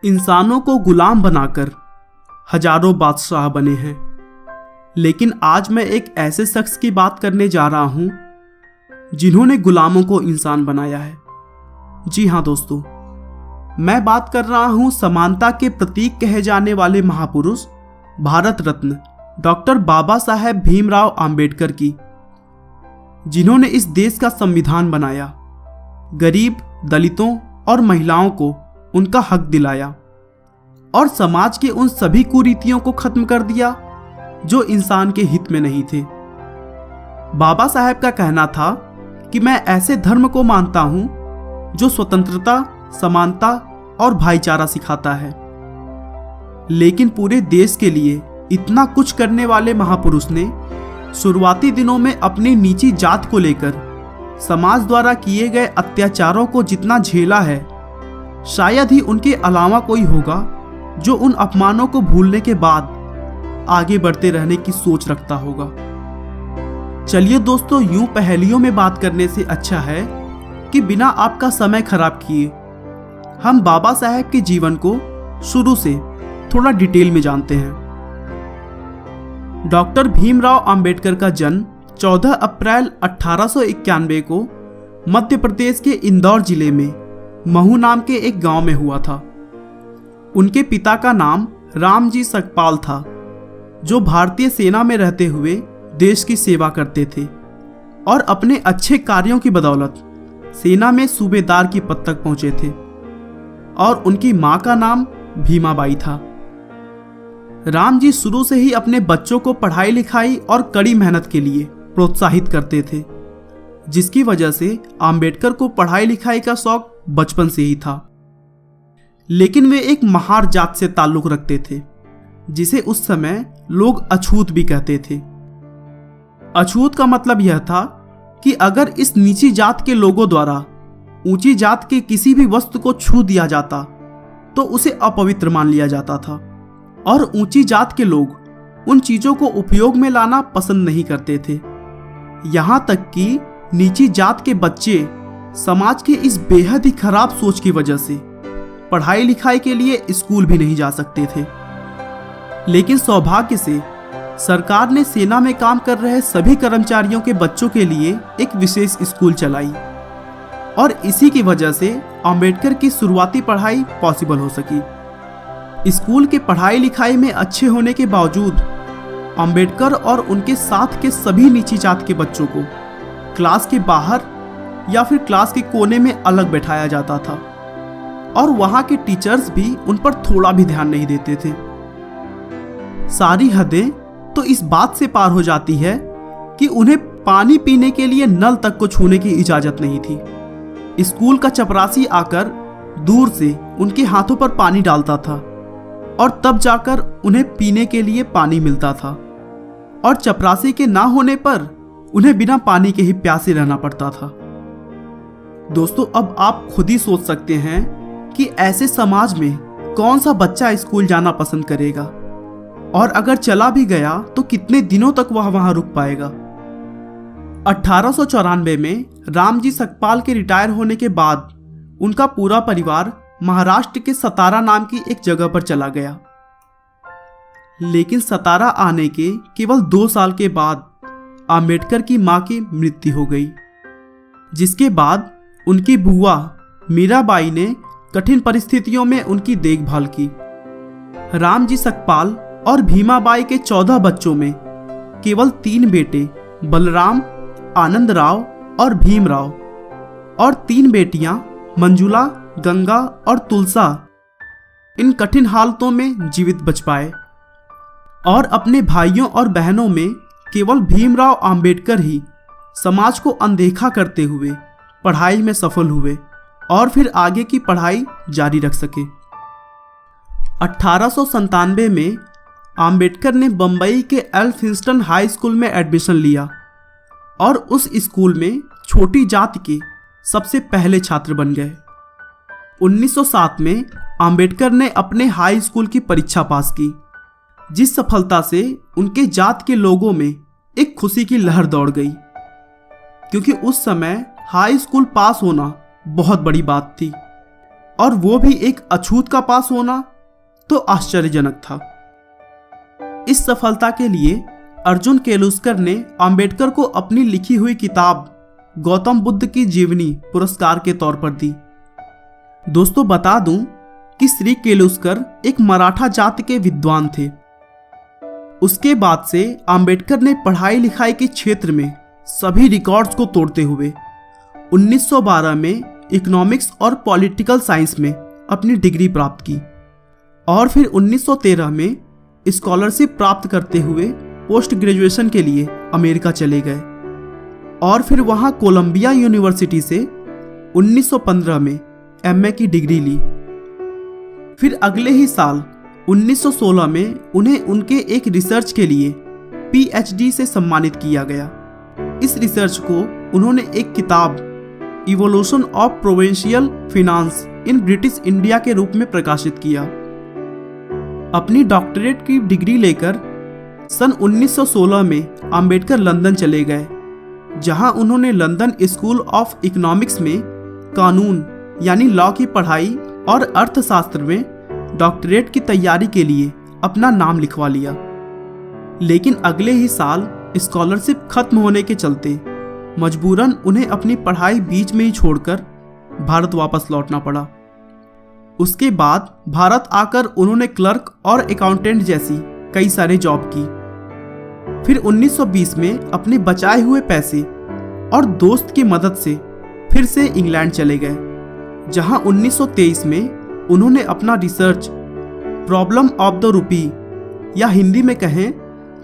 इंसानों को गुलाम बनाकर हजारों बादशाह बने हैं, लेकिन आज मैं एक ऐसे शख्स की बात करने जा रहा हूं जिन्होंने गुलामों को इंसान बनाया है। जी हां दोस्तों, मैं बात कर रहा हूं समानता के प्रतीक कहे जाने वाले महापुरुष भारत रत्न डॉक्टर बाबा साहेब भीमराव अंबेडकर की, जिन्होंने इस देश का संविधान बनाया, गरीब, दलितों और महिलाओं को उनका हक दिलाया और समाज के उन सभी कुरीतियों को खत्म कर दिया जो इंसान के हित में नहीं थे। बाबा साहेब का कहना था कि मैं ऐसे धर्म को मानता हूं जो स्वतंत्रता, समानता और भाईचारा सिखाता है। लेकिन पूरे देश के लिए इतना कुछ करने वाले महापुरुष ने शुरुआती दिनों में अपनी नीची जात को लेकर समाज द्वारा किए गए अत्याचारों को जितना झेला है, शायद ही उनके अलावा कोई होगा जो उन अपमानों को भूलने के बाद आगे बढ़ते रहने की सोच रखता होगा। चलिए दोस्तों, यूं पहेलियों में बात करने से अच्छा है कि बिना आपका समय खराब किए हम बाबा साहेब के जीवन को शुरू से थोड़ा डिटेल में जानते हैं। डॉक्टर भीमराव अंबेडकर का जन्म 14 अप्रैल 1891 को मध्य प्रदेश के इंदौर जिले में महू नाम के एक गांव में हुआ था। उनके पिता का नाम रामजी सकपाल था, जो भारतीय सेना में रहते हुए देश की सेवा करते थे और अपने अच्छे कार्यों की बदौलत सेना में सूबेदार की पद तक पहुंचे थे। और उनकी मां का नाम भीमाबाई था। राम जी शुरू से ही अपने बच्चों को पढ़ाई लिखाई और कड़ी मेहनत के लिए प्रोत्साहित करते थे, जिसकी वजह से अंबेडकर को पढ़ाई लिखाई का शौक बचपन से ही था। लेकिन वे एक महार जात से ताल्लुक रखते थे, जिसे उस समय लोग अछूत भी कहते थे। अछूत का मतलब यह था कि अगर इस नीची जात के लोगों द्वारा ऊंची जात के किसी भी वस्तु को छू दिया जाता तो उसे अपवित्र मान लिया जाता था, और ऊंची जात के लोग उन चीजों को उपयोग में लाना पसंद नहीं करते थे। यहां तक कि नीची जात के बच्चे समाज के इस बेहद ही खराब सोच की वजह से पढ़ाई लिखाई के लिए स्कूल भी नहीं जा सकते थे। लेकिन सौभाग्य से सरकार ने सेना में काम कर रहे सभी कर्मचारियों के बच्चों के लिए एक विशेष स्कूल चलाई, और इसी की वजह से अंबेडकर की शुरुआती पढ़ाई पॉसिबल हो सकी। स्कूल के पढ़ाई लिखाई में अच्छे होने के बावजूद अंबेडकर और उनके साथ के सभी नीची जात के बच्चों को क्लास के बाहर या फिर क्लास के कोने में अलग बैठाया जाता था, और वहां के टीचर्स भी उन पर थोड़ा भी ध्यान नहीं देते थे। सारी हदें तो इस बात से पार हो जाती है कि उन्हें पानी पीने के लिए नल तक को छूने की इजाजत नहीं थी। स्कूल का चपरासी आकर दूर से उनके हाथों पर पानी डालता था, और तब जाकर उन्हें पीने के लिए पानी मिलता था, और चपरासी के ना होने पर उन्हें बिना पानी के ही प्यासे रहना पड़ता था। दोस्तों, अब आप खुद ही सोच सकते हैं कि ऐसे समाज में कौन सा बच्चा स्कूल जाना पसंद करेगा, और अगर चला भी गया तो कितने दिनों तक वह वहां रुक पाएगा। 1894 में रामजी सकपाल के रिटायर होने के बाद उनका पूरा परिवार महाराष्ट्र के सतारा नाम की एक जगह पर चला गया। लेकिन सतारा आने के केवल 2 साल के बाद अंबेडकर की मां की मृत्यु हो गई, जिसके बाद उनकी बुआ मीराबाई ने कठिन परिस्थितियों में उनकी देखभाल की। रामजी सकपाल और भीमाबाई के 14 बच्चों में केवल 3 बेटे बलराम, आनंदराव और भीमराव, और 3 बेटियां मंजुला, गंगा और तुलसा इन कठिन हालतों में जीवित बच पाए। और अपने भाइयों और बहनों में केवल भीमराव अंबेडकर ही समाज को अनदेखा करते हुए पढ़ाई में सफल हुए और फिर आगे की पढ़ाई जारी रख सके। 1897 में अंबेडकर ने बंबई के एल्फिंस्टन हाई स्कूल में एडमिशन लिया, और उस स्कूल में छोटी जात के सबसे पहले छात्र बन गए। 1907 में अंबेडकर ने अपने हाई स्कूल की परीक्षा पास की, जिस सफलता से उनके जात के लोगों में एक खुशी की लहर दौड़ गई, क्योंकि उस समय हाई स्कूल पास होना बहुत बड़ी बात थी। और वो भी एक अछूत का पास होना तो आश्चर्यजनक था। इस सफलता के लिए अर्जुन केलुस्कर ने अंबेडकर को अपनी लिखी हुई किताब गौतम बुद्ध की जीवनी पुरस्कार के तौर पर दी। दोस्तों बता दूं कि श्री केलुस्कर एक मराठा जाति के विद्वान थे। उसके बाद से अंबेडकर ने पढ़ाई लिखाई के क्षेत्र में सभी रिकॉर्ड्स को तोड़ते हुए 1912 में इकोनॉमिक्स और पॉलिटिकल साइंस में अपनी डिग्री प्राप्त की और फिर 1913 में स्कॉलरशिप प्राप्त करते हुए पोस्ट ग्रेजुएशन के लिए अमेरिका चले गए और फिर वहां कोलंबिया यूनिवर्सिटी से 1915 में एमए की डिग्री ली। फिर अगले ही साल 1916 में उन्हें उनके एक रिसर्च के लिए पीएचडी से सम्मानित किया गया। इस रिसर्च को उन्होंने एक किताब evolution of provincial finance in British India के रूप में प्रकाशित किया। अपनी डॉक्टरेट की डिग्री लेकर सन 1916 में अंबेडकर लंदन चले गए, जहां उन्होंने लंदन स्कूल ऑफ इकोनॉमिक्स में कानून यानी लॉ की पढ़ाई और अर्थशास्त्र में डॉक्टरेट की तैयारी के लिए अपना नाम लिखवा लिया। लेकिन अगले ही साल स्कॉलरशिप खत्म होने के चलते मजबूरन उन्हें अपनी पढ़ाई बीच में ही छोड़कर भारत वापस लौटना पड़ा। उसके बाद भारत आकर उन्होंने क्लर्क और अकाउंटेंट जैसी कई सारे जॉब की। फिर 1920 में अपने बचाए हुए पैसे और दोस्त की मदद से फिर से इंग्लैंड चले गए, जहां 1923 में उन्होंने अपना research problem of the rupee या हिंदी में कहें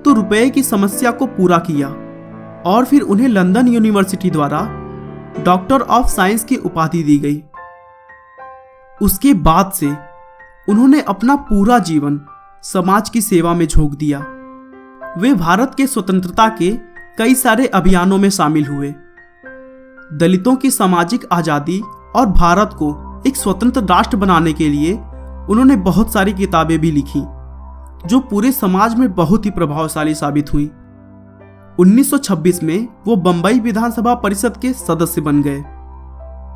तो रुपए की समस्या को पूरा किया और फिर उन्हें लंदन यूनिवर्सिटी द्वारा डॉक्टर ऑफ साइंस की उपाधि दी गई। उसके बाद से उन्होंने अपना पूरा जीवन समाज की सेवा में झोंक दिया। वे भारत के स्वतंत्रता के कई सारे अभियानों में शामिल हुए। दलितों की सामाजिक आजादी और भारत को एक स्वतंत्र राष्ट्र बनाने के लिए उन्होंने बहुत सारी किताबें भी लिखी, जो पूरे समाज में बहुत ही प्रभावशाली साबित हुई। 1926 में वो बंबई विधानसभा परिषद के सदस्य बन गए।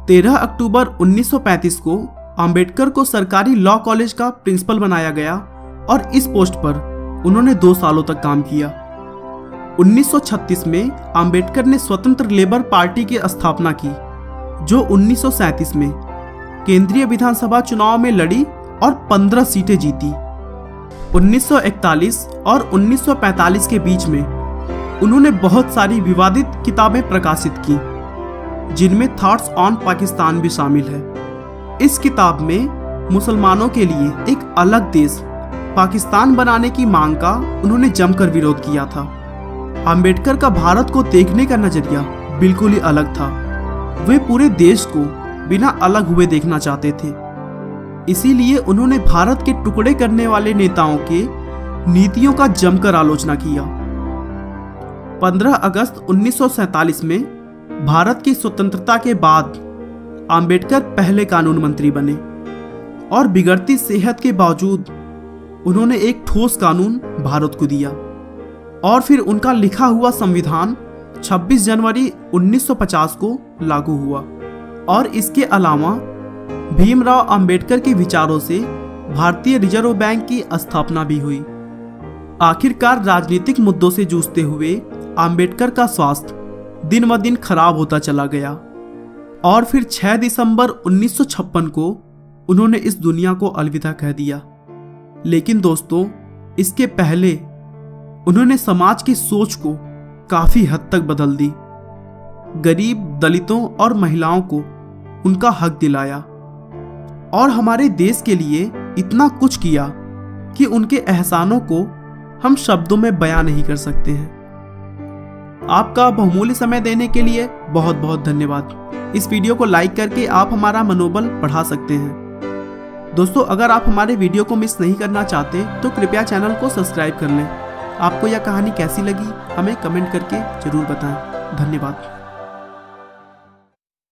13 अक्टूबर 1935 को अंबेडकर को सरकारी लॉ कॉलेज का प्रिंसिपल बनाया गया और इस पोस्ट पर उन्होंने 2 सालों तक काम किया। 1936 में अंबेडकर ने स्वतंत्र लेबर पार्टी की स्थापना की, जो 1937 में केंद्रीय विधानसभा चुनाव में लड़ी और 15 सीटें जीती। 1941 और 1945 के बीच में उन्होंने बहुत सारी विवादित किताबें प्रकाशित की, जिनमें थॉट्स ऑन पाकिस्तान भी शामिल है। इस किताब में मुसलमानों के लिए एक अलग देश पाकिस्तान बनाने की मांग का उन्होंने जमकर विरोध किया था। अंबेडकर का भारत को देखने का नजरिया बिल्कुल ही अलग था। वे पूरे देश को बिना अलग हुए देखना चाहते थे। इसीलिए उन्होंने भारत के टुकड़े करने वाले नेताओं के नीतियों का जमकर आलोचना किया। 15 अगस्त 1947 में भारत की स्वतंत्रता के बाद अंबेडकर पहले कानून मंत्री बने और बिगड़ती सेहत के बावजूद उन्होंने एक ठोस कानून भारत को दिया और फिर उनका लिखा हुआ संविधान 26 जनवरी 1950 को लागू हुआ। और इसके अलावा भीमराव अंबेडकर के विचारों से भारतीय रिजर्व बैंक की स्थापना भी हुई। आखिरकार राजनीतिक मुद्दों से जूझते हुए अंबेडकर का स्वास्थ्य दिन ब दिन खराब होता चला गया और फिर 6 दिसंबर 1956 को उन्होंने इस दुनिया को अलविदा कह दिया। लेकिन दोस्तों, इसके पहले उन्होंने समाज की सोच को काफी हद तक बदल दी। गरीब, दलितों और महिलाओं को उनका हक दिलाया और हमारे देश के लिए इतना कुछ किया कि उनके एहसानों को हम शब्दों में बयां नहीं कर सकते हैं। आपका बहुमूल्य समय देने के लिए बहुत बहुत धन्यवाद। इस वीडियो को लाइक करके आप हमारा मनोबल बढ़ा सकते हैं। दोस्तों, अगर आप हमारे वीडियो को मिस नहीं करना चाहते तो कृपया चैनल को सब्सक्राइब कर लें। आपको यह कहानी कैसी लगी हमें कमेंट करके जरूर बताएं। धन्यवाद।